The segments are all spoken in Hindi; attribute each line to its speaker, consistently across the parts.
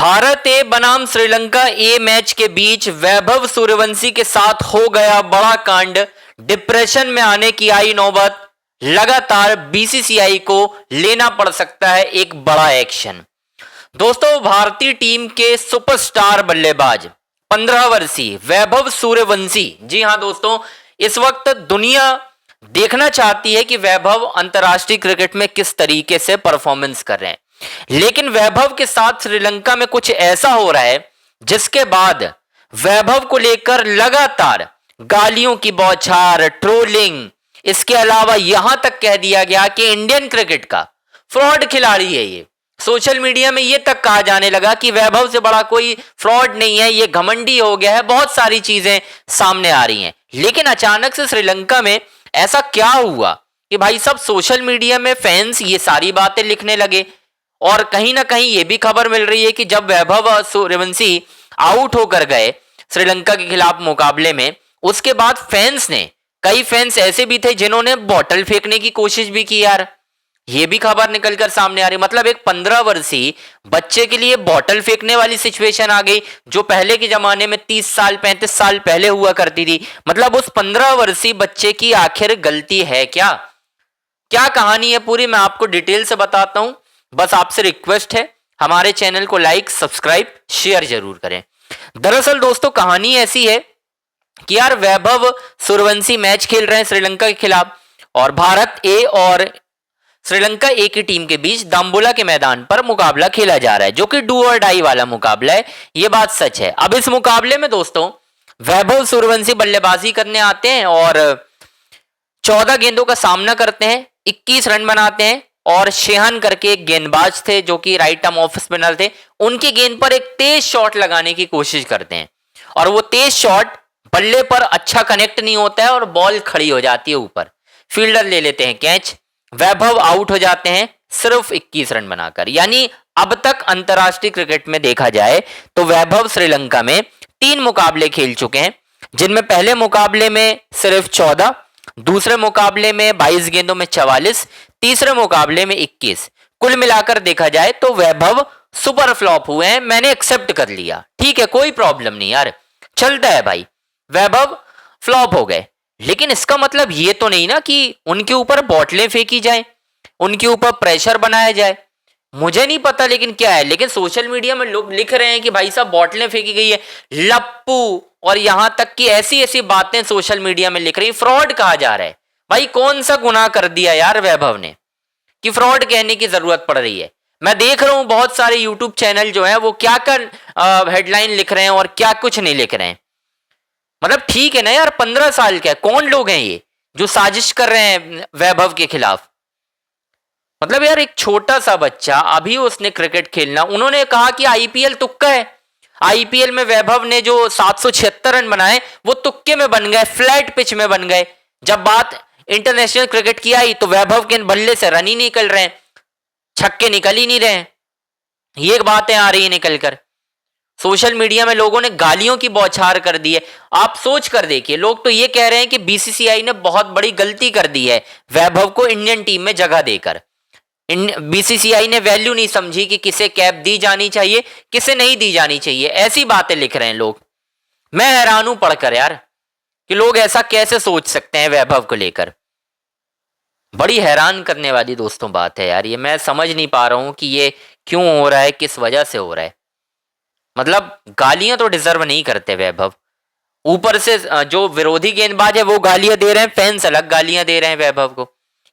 Speaker 1: भारत ए बनाम श्रीलंका ए मैच के बीच वैभव सूर्यवंशी के साथ हो गया बड़ा कांड। डिप्रेशन में आने की आई नौबत। लगातार बीसीसीआई को लेना पड़ सकता है एक बड़ा एक्शन। दोस्तों, भारतीय टीम के सुपरस्टार बल्लेबाज 15 वर्षीय वैभव सूर्यवंशी, जी हां दोस्तों, इस वक्त दुनिया देखना चाहती है कि वैभव अंतर्राष्ट्रीय क्रिकेट में किस तरीके से परफॉर्मेंस कर रहे हैं। लेकिन वैभव के साथ श्रीलंका में कुछ ऐसा हो रहा है जिसके बाद वैभव को लेकर लगातार गालियों की बौछार, ट्रोलिंग, इसके अलावा यहां तक कह दिया गया कि इंडियन क्रिकेट का फ्रॉड खिलाड़ी है ये। सोशल मीडिया में ये तक कहा जाने लगा कि वैभव से बड़ा कोई फ्रॉड नहीं है, ये घमंडी हो गया है। बहुत सारी चीजें सामने आ रही हैं। लेकिन अचानक से श्रीलंका में ऐसा क्या हुआ कि भाई सब सोशल मीडिया में फैंस ये सारी बातें लिखने लगे। और कहीं ना कहीं ये भी खबर मिल रही है कि जब वैभव सूर्यवंशी आउट होकर गए श्रीलंका के खिलाफ मुकाबले में, उसके बाद फैंस ने, कई फैंस ऐसे भी थे जिन्होंने बॉटल फेंकने की कोशिश भी की यार। ये भी खबर निकलकर सामने आ रही। मतलब एक 15 वर्षीय बच्चे के लिए बॉटल फेंकने वाली सिचुएशन आ गई, जो पहले के जमाने में 30 साल 35 साल पहले हुआ करती थी। मतलब उस 15 वर्षीय बच्चे की आखिर गलती है क्या? क्या कहानी है पूरी, मैं आपको डिटेल से बताता हूं। बस आपसे रिक्वेस्ट है, हमारे चैनल को लाइक, सब्सक्राइब, शेयर जरूर करें। दरअसल दोस्तों, कहानी ऐसी है कि यार वैभव सूर्यवंशी मैच खेल रहे हैं श्रीलंका के खिलाफ, और भारत ए और श्रीलंका ए की टीम के बीच दाम्बुला के मैदान पर मुकाबला खेला जा रहा है, जो कि डू और डाई वाला मुकाबला है। यह बात सच है। अब इस मुकाबले में दोस्तों वैभव सूर्यवंशी बल्लेबाजी करने आते हैं और 14 गेंदों का सामना करते हैं, 21 रन बनाते हैं। और शेहन करके एक गेंदबाज थे जो कि राइट आर्म ऑफ स्पिनर थे, उनकी गेंद पर एक तेज शॉट लगाने की कोशिश करते हैं, और वो तेज शॉट बल्ले पर अच्छा कनेक्ट नहीं होता है और बॉल खड़ी हो जाती है ऊपर। फील्डर ले लेते हैं कैच, वैभव आउट हो जाते हैं सिर्फ 21 रन बनाकर। यानी अब तक अंतर्राष्ट्रीय क्रिकेट में देखा जाए तो वैभव श्रीलंका में 3 मुकाबले खेल चुके हैं, जिनमें पहले मुकाबले में सिर्फ 14, दूसरे मुकाबले में 22 गेंदों में 44, तीसरे मुकाबले में 21। कुल मिलाकर देखा जाए तो वैभव सुपर फ्लॉप हुए हैं। मैंने एक्सेप्ट कर लिया, ठीक है, कोई प्रॉब्लम नहीं यार, चलता है भाई। वैभव फ्लॉप हो गए, लेकिन इसका मतलब ये तो नहीं ना कि उनके ऊपर बॉटलें फेंकी जाए, उनके ऊपर प्रेशर बनाया जाए। मुझे नहीं पता लेकिन क्या है, लेकिन सोशल मीडिया में लोग लिख रहे हैं कि भाई साहब बॉटलें फेंकी गई है, लप्पू, और यहां तक कि ऐसी ऐसी बातें सोशल मीडिया में लिख रही, फ्रॉड कहा जा रहा है। भाई कौन सा गुनाह कर दिया यार वैभव ने कि फ्रॉड कहने की जरूरत पड़ रही है? मैं देख रहा हूं बहुत सारे यूट्यूब चैनल जो है वो क्या कर हेडलाइन लिख रहे हैं और क्या कुछ नहीं लिख रहे हैं। मतलब ठीक है ना यार, 15 साल का है, कौन लोग हैं ये जो साजिश कर रहे हैं वैभव के खिलाफ? मतलब यार एक छोटा सा बच्चा, अभी उसने क्रिकेट खेलना, उन्होंने कहा कि आईपीएल तुक्का है। आईपीएल में वैभव ने जो 776 रन बनाए वो तुक्के में बन गए, फ्लैट पिच में बन गए। जब बात इंटरनेशनल क्रिकेट की आई तो वैभव के बल्ले से रन ही निकल रहे हैं, छक्के निकल ही नहीं रहे हैं। ये बातें आ रही है निकलकर। सोशल मीडिया में लोगों ने गालियों की बौछार कर दी है। आप सोच कर देखिए, लोग तो ये कह रहे हैं कि बीसीसीआई ने बहुत बड़ी गलती कर दी है वैभव को इंडियन टीम में जगह देकर। बीसीसीआई ने वैल्यू नहीं समझी कि किसे कैप दी जानी चाहिए, किसे नहीं दी जानी चाहिए। ऐसी बातें लिख रहे हैं लोग। मैं हैरान हूं पढ़कर यार कि लोग ऐसा कैसे सोच सकते हैं वैभव को लेकर। बड़ी हैरान करने वाली दोस्तों बात है यार ये। मैं समझ नहीं पा रहा हूं कि ये क्यों हो रहा है, किस वजह से हो रहा है। मतलब गालियां तो डिजर्व नहीं करते वैभव, ऊपर से जो विरोधी गेंदबाज है वो गालियां दे रहे हैं, फैंस अलग गालियां दे रहे हैं वैभव को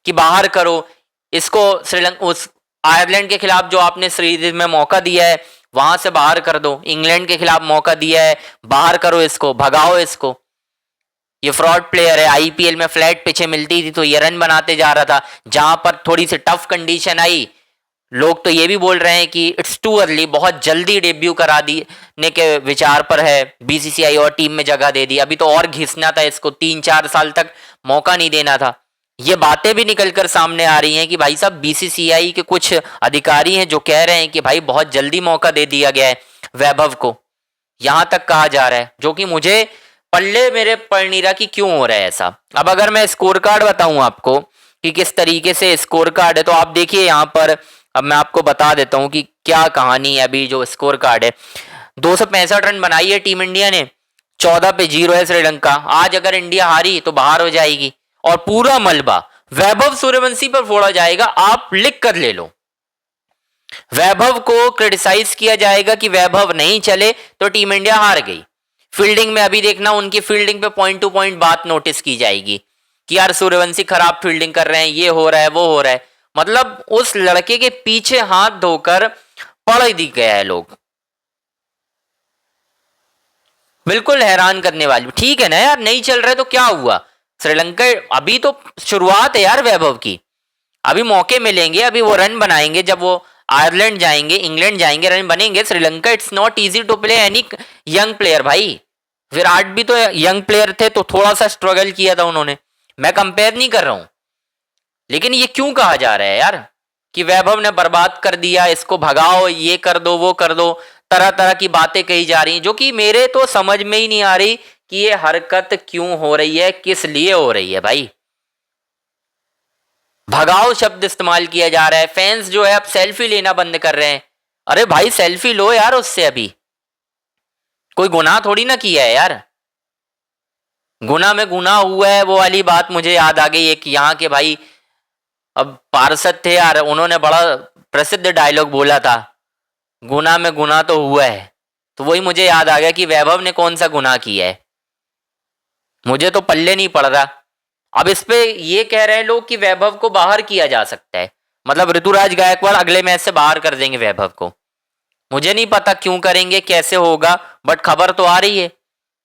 Speaker 1: कि बाहर करो इसको, श्रीलंका उस आयरलैंड के खिलाफ जो आपने सीरीज में मौका दिया है वहां से बाहर कर दो, इंग्लैंड के खिलाफ मौका दिया है बाहर करो इसको, भगाओ इसको, ये फ्रॉड प्लेयर है। आईपीएल में फ्लैट पिचें मिलती थी तो ये रन बनाते जा रहा था, जहां पर थोड़ी सी टफ कंडीशन आई लोग तो ये भी बोल रहे हैं कि इट्स टू अर्ली, बहुत जल्दी डेब्यू करा देने के विचार पर है बीसीसीआई और टीम में जगह दे दी, अभी तो और घिसना था इसको, 3-4 साल तक मौका नहीं देना था। ये बातें भी निकलकर सामने आ रही हैं कि भाई साहब बीसीसीआई के कुछ अधिकारी हैं जो कह रहे हैं कि भाई बहुत जल्दी मौका दे दिया गया है वैभव को, यहां तक कहा जा रहा है, जो कि मुझे पल्ले मेरे पड़ नहीं रहा कि क्यों हो रहा है ऐसा। अब अगर मैं स्कोर कार्ड बताऊं आपको कि किस तरीके से स्कोर कार्ड है, तो आप देखिए यहाँ पर अब मैं आपको बता देता हूं कि क्या कहानी है। अभी जो स्कोर कार्ड है, 265 रन बनाई है टीम इंडिया ने, 14 पे 0 है श्रीलंका। आज अगर इंडिया हारी तो बाहर हो जाएगी और पूरा मलबा वैभव सूर्यवंशी पर फोड़ा जाएगा। आप लिख कर ले लो, वैभव को क्रिटिसाइज किया जाएगा कि वैभव नहीं चले तो टीम इंडिया हार गई। फील्डिंग में अभी देखना, उनकी फील्डिंग पे पॉइंट टू पॉइंट बात नोटिस की जाएगी कि यार सूर्यवंशी खराब फील्डिंग कर रहे हैं, ये हो रहा है, वो हो रहा है। मतलब उस लड़के के पीछे हाथ धोकर पड़ दिख गया है लोग। बिल्कुल हैरान करने वाली। ठीक है ना यार, नहीं चल रहा है तो क्या हुआ? श्रीलंका अभी तो शुरुआत है यार वैभव की, अभी मौके मिलेंगे, अभी वो रन बनाएंगे। जब वो आयरलैंड जाएंगे, इंग्लैंड जाएंगे, रन बनेंगे। Sri Lanka it's not easy to play any young player. भाई विराट भी तो यंग प्लेयर थे, तो थोड़ा सा स्ट्रगल किया था उन्होंने, मैं कंपेयर नहीं कर रहा हूं। लेकिन ये क्यों कहा जा रहा है यार कि वैभव ने बर्बाद कर दिया, इसको भगाओ, ये कर दो, वो कर दो, तरह तरह की बातें कही जा रही, जो कि मेरे तो समझ में ही नहीं आ रही कि ये हरकत क्यों हो रही है, किस लिए हो रही है। भाई भगाओ शब्द इस्तेमाल किया जा रहा है। फैंस जो है अब सेल्फी लेना बंद कर रहे हैं। अरे भाई सेल्फी लो यार उससे, अभी कोई गुनाह थोड़ी ना किया है यार। गुनाह में गुनाह हुआ है, वो वाली बात मुझे याद आ गई। एक यहाँ के भाई अब पार्षद थे यार, उन्होंने बड़ा प्रसिद्ध डायलॉग बोला था, गुनाह में गुनाह तो हुआ है। तो वही मुझे याद आ गया कि वैभव ने कौन सा गुनाह किया है, मुझे तो पल्ले नहीं पड़ रहा। अब इस पे ये कह रहे हैं लोग कि वैभव को बाहर किया जा सकता है, मतलब ऋतुराज गायकवाड़ अगले मैच से बाहर कर देंगे वैभव को। मुझे नहीं पता क्यों करेंगे, कैसे होगा, बट खबर तो आ रही है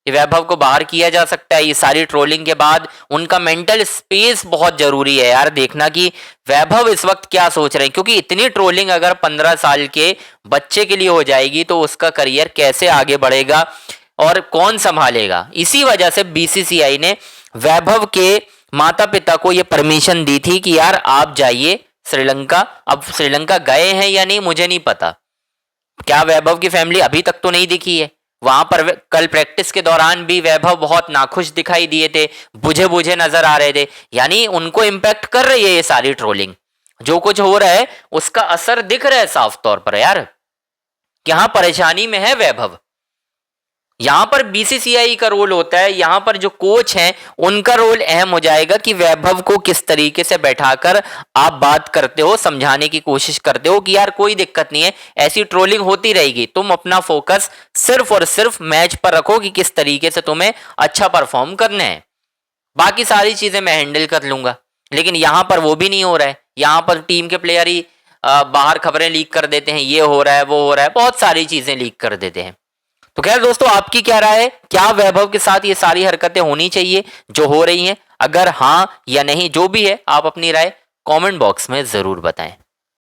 Speaker 1: कि वैभव को बाहर किया जा सकता है। ये सारी ट्रोलिंग के बाद उनका मेंटल स्पेस बहुत जरूरी है यार, देखना कि वैभव इस वक्त क्या सोच रहे हैं। क्योंकि इतनी ट्रोलिंग अगर 15 साल के बच्चे के लिए हो जाएगी तो उसका करियर कैसे आगे बढ़ेगा और कौन संभालेगा। इसी वजह से बीसीसीआई ने वैभव के माता पिता को यह परमिशन दी थी कि यार आप जाइए श्रीलंका। अब श्रीलंका गए हैं या नहीं मुझे नहीं पता, क्या वैभव की फैमिली अभी तक तो नहीं दिखी है वहां पर। कल प्रैक्टिस के दौरान भी वैभव बहुत नाखुश दिखाई दिए थे, बुझे बुझे नजर आ रहे थे। यानी उनको इम्पैक्ट कर रही है ये सारी ट्रोलिंग, जो कुछ हो रहा है उसका असर दिख रहा है साफ तौर पर यार। यहां परेशानी में है वैभव। यहां पर बीसीसीआई का रोल होता है, यहां पर जो कोच हैं उनका रोल अहम हो जाएगा कि वैभव को किस तरीके से बैठाकर आप बात करते हो, समझाने की कोशिश करते हो कि यार कोई दिक्कत नहीं है, ऐसी ट्रोलिंग होती रहेगी, तुम अपना फोकस सिर्फ और सिर्फ मैच पर रखो कि किस तरीके से तुम्हें अच्छा परफॉर्म करना है, बाकी सारी चीजें मैं हैंडल कर लूंगा। लेकिन यहां पर वो भी नहीं हो रहा है। यहां पर टीम के प्लेयर ही बाहर खबरें लीक कर देते हैं, ये हो रहा है, वो हो रहा है, बहुत सारी चीजें लीक कर देते हैं। तो खैर दोस्तों, आपकी क्या राय है? क्या वैभव के साथ ये सारी हरकतें होनी चाहिए जो हो रही हैं? अगर हाँ या नहीं, जो भी है, आप अपनी राय कमेंट बॉक्स में जरूर बताएं।